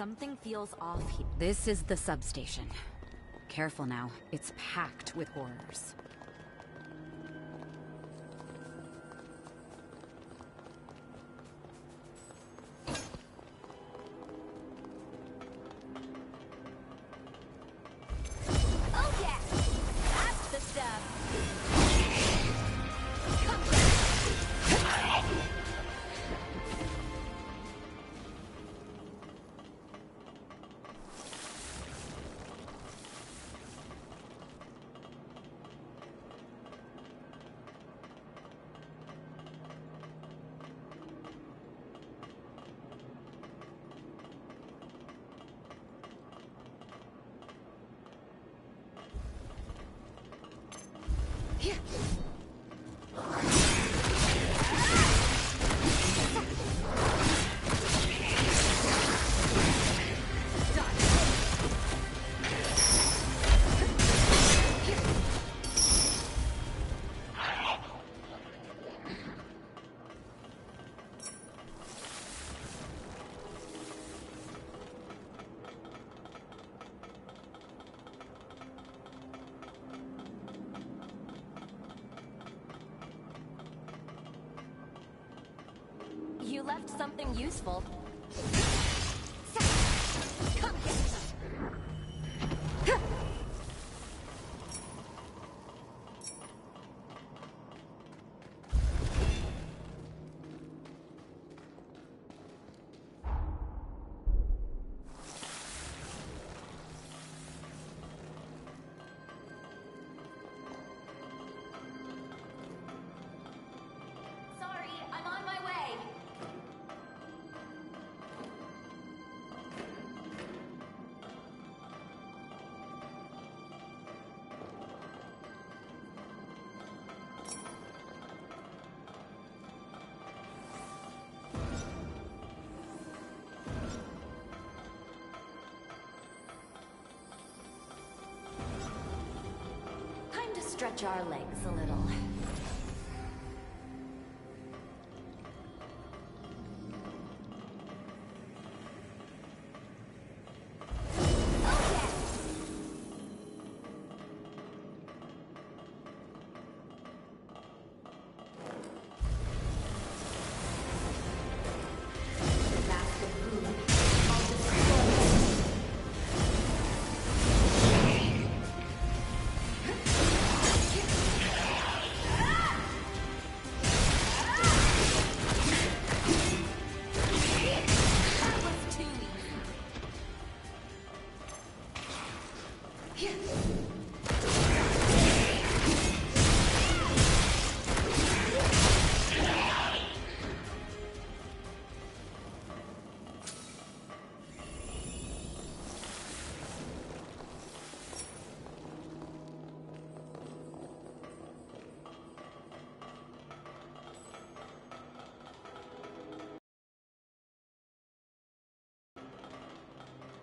Something feels off here. This is the substation. Careful now. It's packed with horrors. Oh yeah! That's the stuff! You left something useful. Come get some. Sorry, I'm on my way. Time to stretch our legs a little.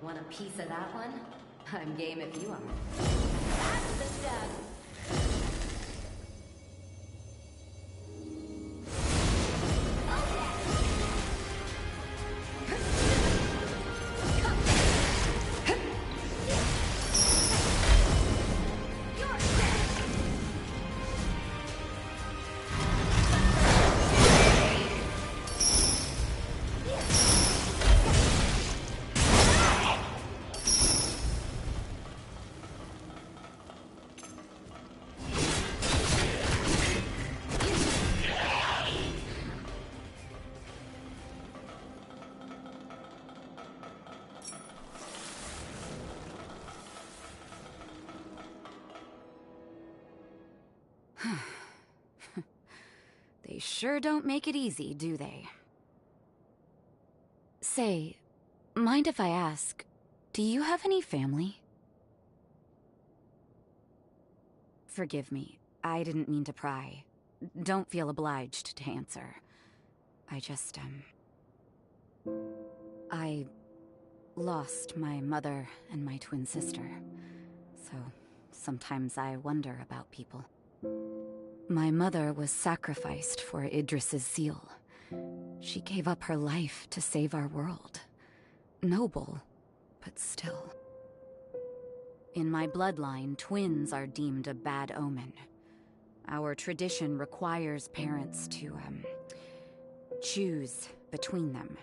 Want a piece of that one? I'm game if you are. That's the stuff. They sure don't make it easy, do they? Say, mind if I ask, do you have any family? Forgive me, I didn't mean to pry. Don't feel obliged to answer. I just, I lost my mother and my twin sister, so sometimes I wonder about people. My mother was sacrificed for Idris's seal. She gave up her life to save our world. noble, but still. In my bloodline, twins are deemed a bad omen. Our tradition requires parents to, choose between them.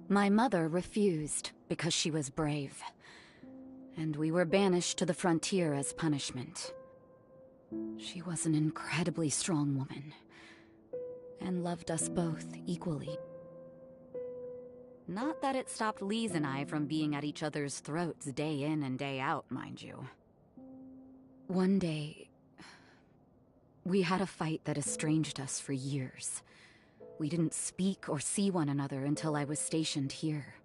My mother refused because she was brave, and we were banished to the frontier as punishment. She was an incredibly strong woman, and loved us both equally. Not that it stopped Lise and I from being at each other's throats day in and day out, mind you. One day, we had a fight that estranged us for years. We didn't speak or see one another until I was stationed here.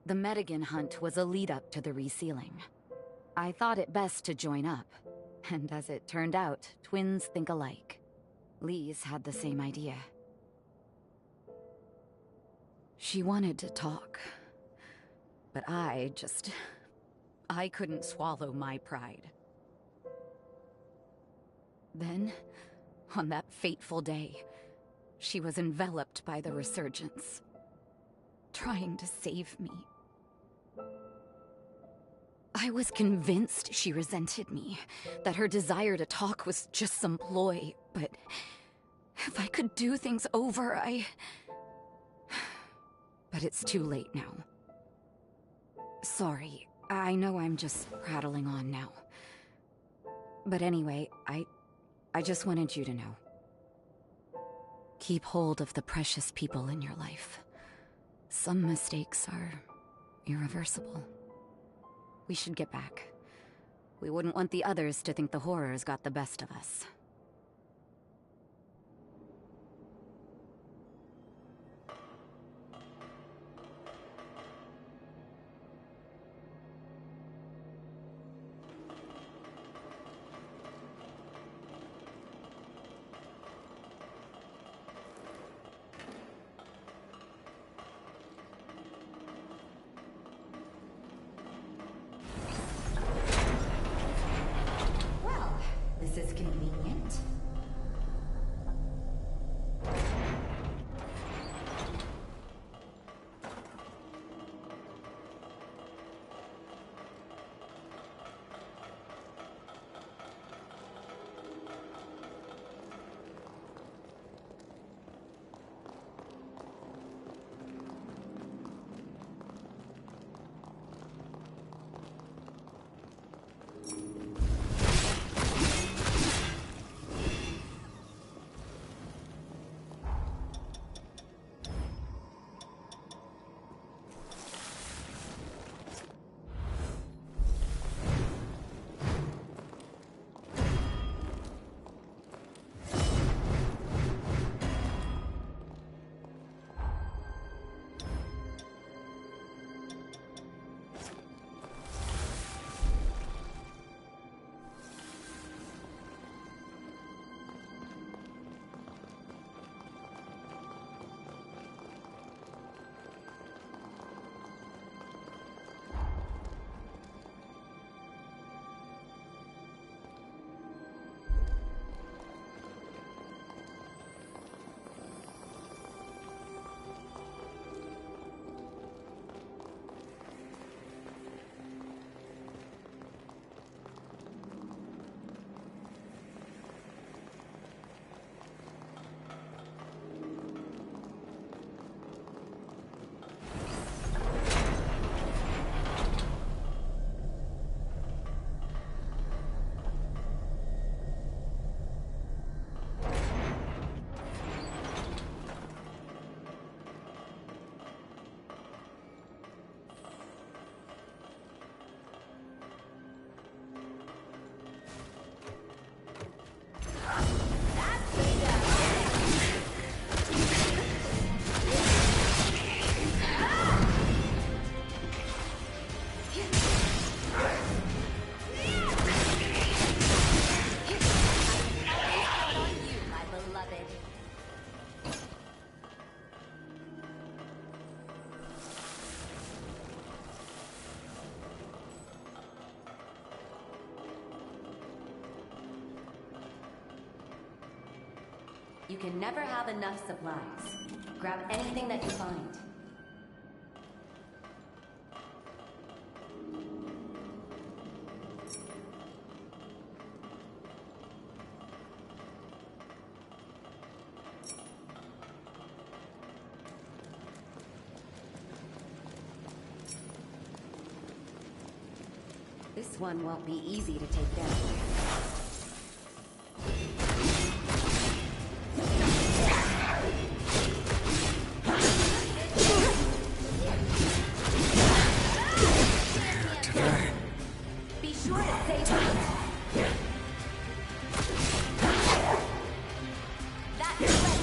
The Medigan hunt was a lead-up to the resealing. I thought it best to join up, and as it turned out, twins think alike. Lise had the same idea. She wanted to talk, but I couldn't swallow my pride. Then, on that fateful day, she was enveloped by the resurgence, trying to save me. I was convinced she resented me, that her desire to talk was just some ploy, but if I could do things over, But it's too late now. Sorry, I know I'm just prattling on now. But anyway, I just wanted you to know. Keep hold of the precious people in your life. Some mistakes are irreversible. We should get back. We wouldn't want the others to think the horrors got the best of us. This is convenient. You can never have enough supplies. Grab anything that you find. This one won't be easy to take down. Be sure to save them. That's ready.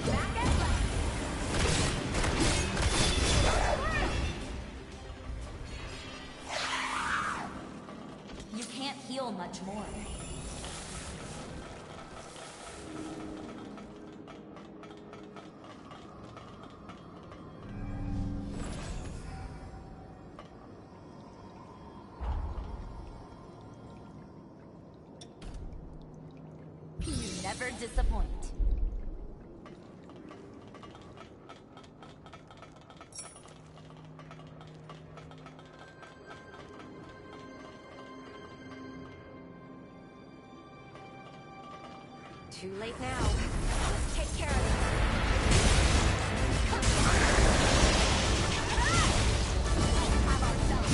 Back and left. You can't heal much more. You never disappoint. Too late now. Let's take care of it. Have ourselves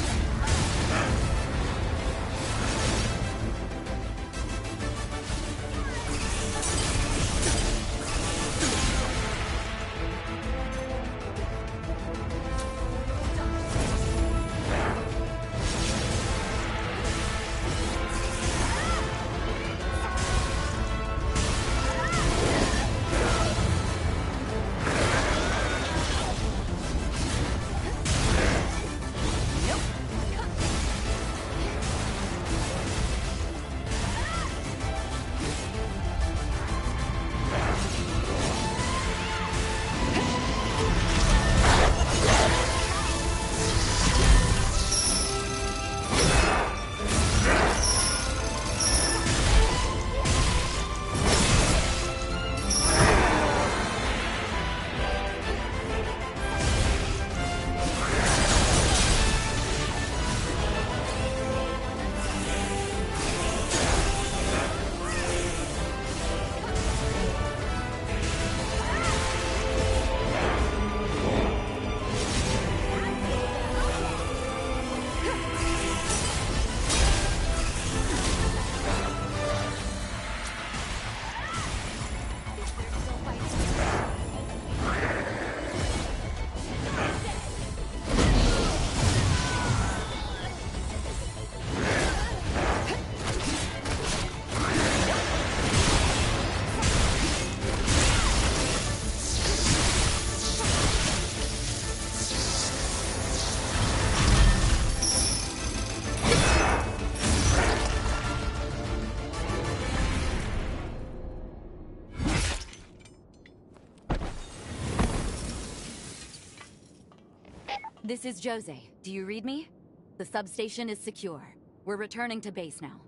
This is Jose. Do you read me? The substation is secure. We're returning to base now.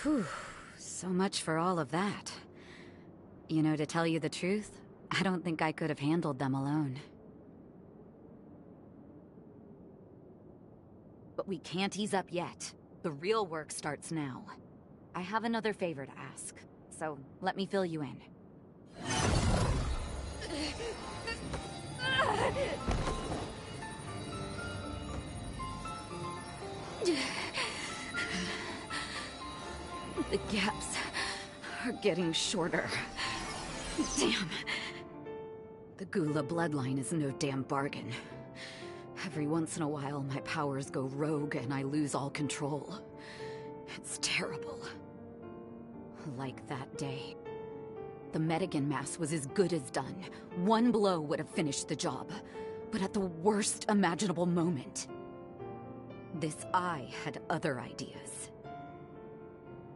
Whew. So much for all of that. You know, to tell you the truth, I don't think I could have handled them alone. But we can't ease up yet. The real work starts now. I have another favor to ask, so let me fill you in. The gaps are getting shorter. Damn. The Gula bloodline is no damn bargain. Every once in a while, my powers go rogue and I lose all control. It's terrible. Like that day. The Medigan mass was as good as done. One blow would have finished the job. But at the worst imaginable moment. This eye had other ideas.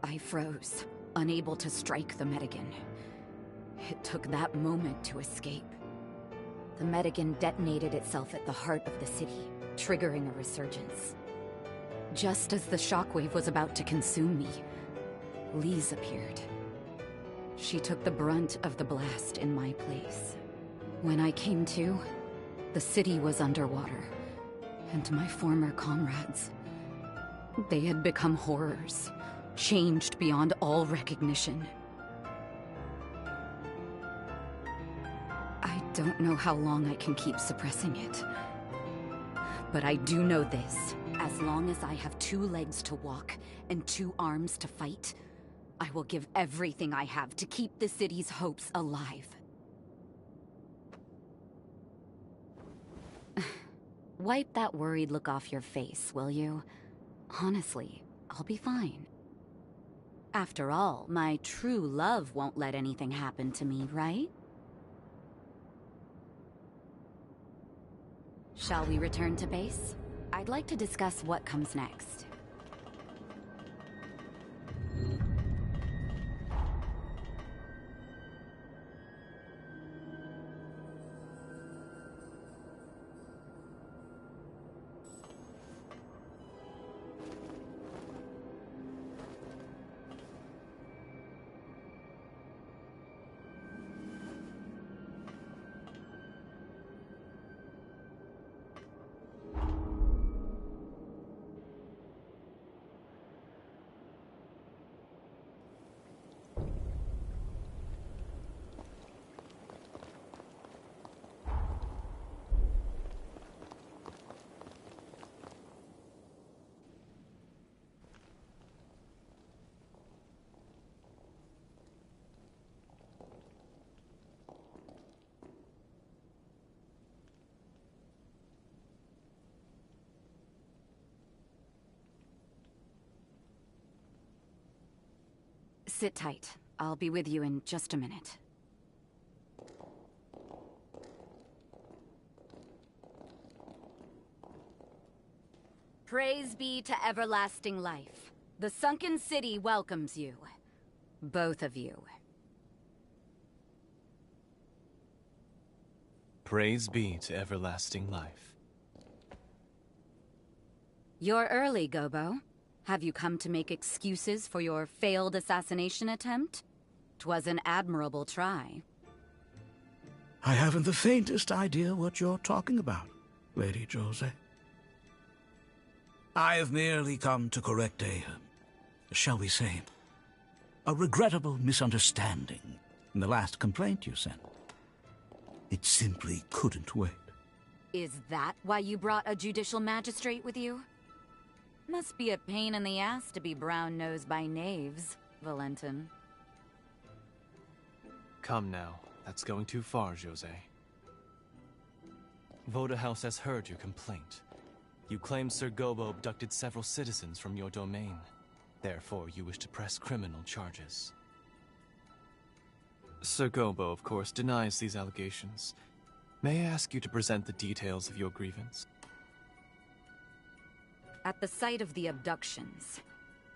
I froze, unable to strike the Medigan. It took that moment to escape. The Medigan detonated itself at the heart of the city, triggering a resurgence. Just as the shockwave was about to consume me, Lise appeared. She took the brunt of the blast in my place. When I came to, the city was underwater, and my former comrades, they had become horrors, changed beyond all recognition. don't know how long I can keep suppressing it. But I do know this. As long as I have 2 legs to walk and 2 arms to fight, I will give everything I have to keep the city's hopes alive. Wipe that worried look off your face, will you? Honestly, I'll be fine. After all, my true love won't let anything happen to me, right? Shall we return to base? I'd like to discuss what comes next. Sit tight. I'll be with you in just a minute. Praise be to everlasting life. The sunken city welcomes you. Both of you. Praise be to everlasting life. You're early, Gobo. Have you come to make excuses for your failed assassination attempt? 'Twas an admirable try. I haven't the faintest idea what you're talking about, Lady Jose. I have merely come to correct shall we say, a regrettable misunderstanding in the last complaint you sent. It simply couldn't wait. Is that why you brought a judicial magistrate with you? Must be a pain in the ass to be brown-nosed by knaves, Valentin. Come now, that's going too far, Jose. Voda House has heard your complaint. You claim Sir Gobo abducted several citizens from your domain. Therefore, you wish to press criminal charges. Sir Gobo, of course, denies these allegations. May I ask you to present the details of your grievance? At the site of the abductions,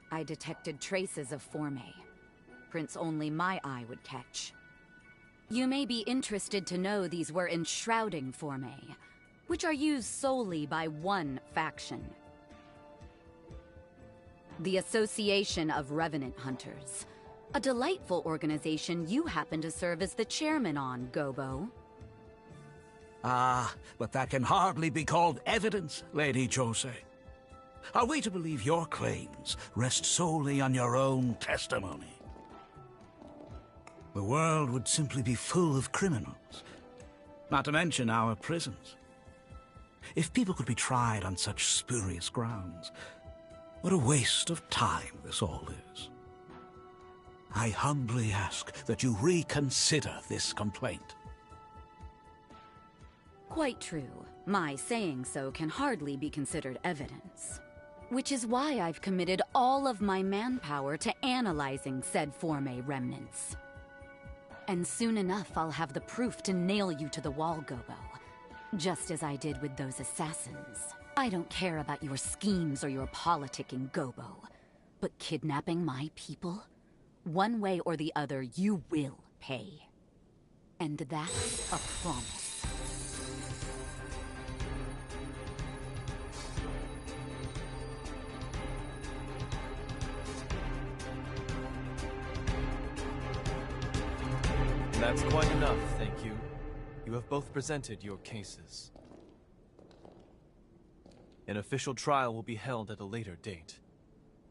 I detected traces of Forme. Prints only my eye would catch. You may be interested to know these were enshrouding Forme, which are used solely by one faction. The Association of Revenant Hunters. A delightful organization you happen to serve as the chairman on, Gobo. Ah, but that can hardly be called evidence, Lady Jose. Are we to believe your claims rest solely on your own testimony? The world would simply be full of criminals, not to mention our prisons. If people could be tried on such spurious grounds, what a waste of time this all is. I humbly ask that you reconsider this complaint. Quite true. My saying so can hardly be considered evidence. Which is why I've committed all of my manpower to analyzing said Forme remnants. And soon enough, I'll have the proof to nail you to the wall, Gobo. Just as I did with those assassins. I don't care about your schemes or your politicking, Gobo. But kidnapping my people? One way or the other, you will pay. And that's a promise. That's quite enough, thank you. You have both presented your cases. An official trial will be held at a later date.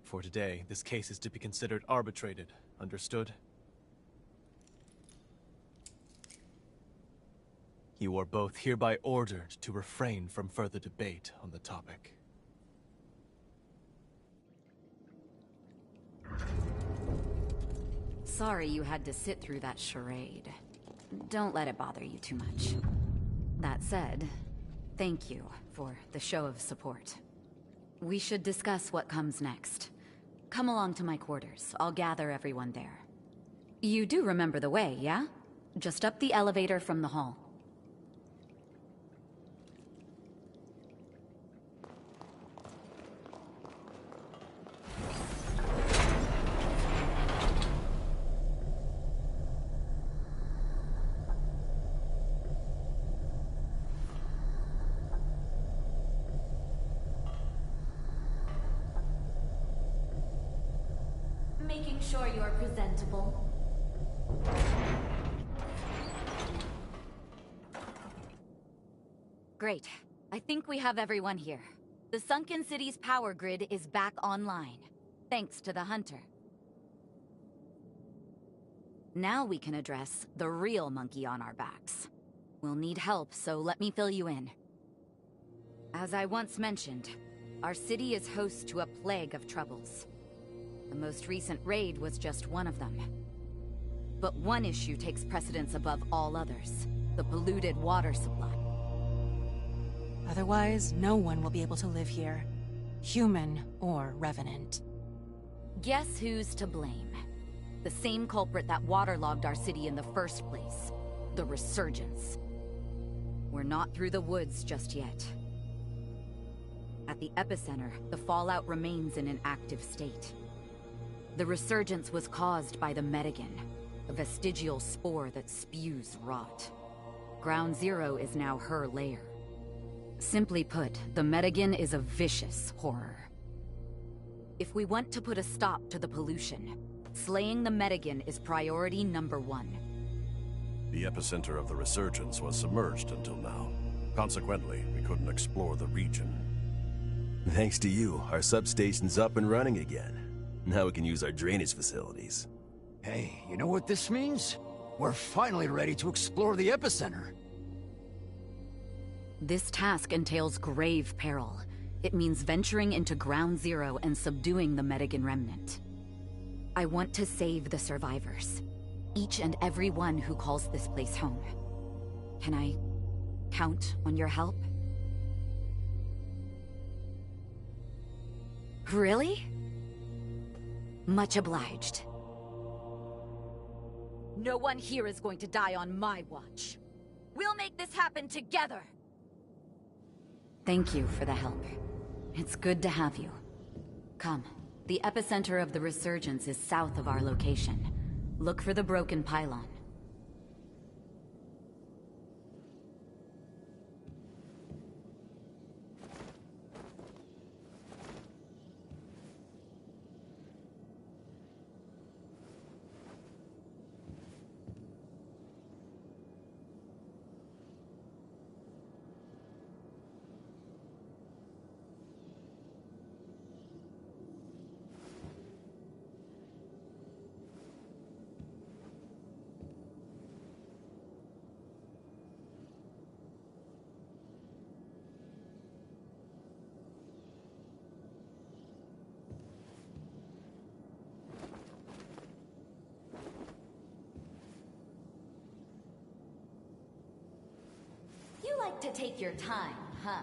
For today, this case is to be considered arbitrated. Understood? You are both hereby ordered to refrain from further debate on the topic. Sorry you had to sit through that charade. Don't let it bother you too much. That said, thank you for the show of support. We should discuss what comes next. Come along to my quarters. I'll gather everyone there. You do remember the way, yeah? Just up the elevator from the hall. Making sure you're presentable. Great. I think we have everyone here. The Sunken City's power grid is back online, thanks to the Hunter. Now we can address the real monkey on our backs. We'll need help, so let me fill you in. As I once mentioned, our city is host to a plague of troubles. The most recent raid was just one of them. But one issue takes precedence above all others: the polluted water supply. Otherwise, no one will be able to live here. Human or revenant. Guess who's to blame? The same culprit that waterlogged our city in the first place. The Resurgence. We're not through the woods just yet. At the epicenter, the fallout remains in an active state. The Resurgence was caused by the Medigan, a vestigial spore that spews rot. Ground Zero is now her lair. Simply put, the Medigan is a vicious horror. If we want to put a stop to the pollution, slaying the Medigan is priority number one. The epicenter of the Resurgence was submerged until now. Consequently, we couldn't explore the region. Thanks to you, our substation's up and running again. Now we can use our drainage facilities. Hey, you know what this means? We're finally ready to explore the epicenter. This task entails grave peril. It means venturing into Ground Zero and subduing the Medigan remnant. I want to save the survivors. Each and every one who calls this place home. Can I count on your help? Really? Much obliged. No one here is going to die on my watch. We'll make this happen together! Thank you for the help. It's good to have you. Come. The epicenter of the Resurgence is south of our location. Look for the broken pylon. You like to take your time, huh?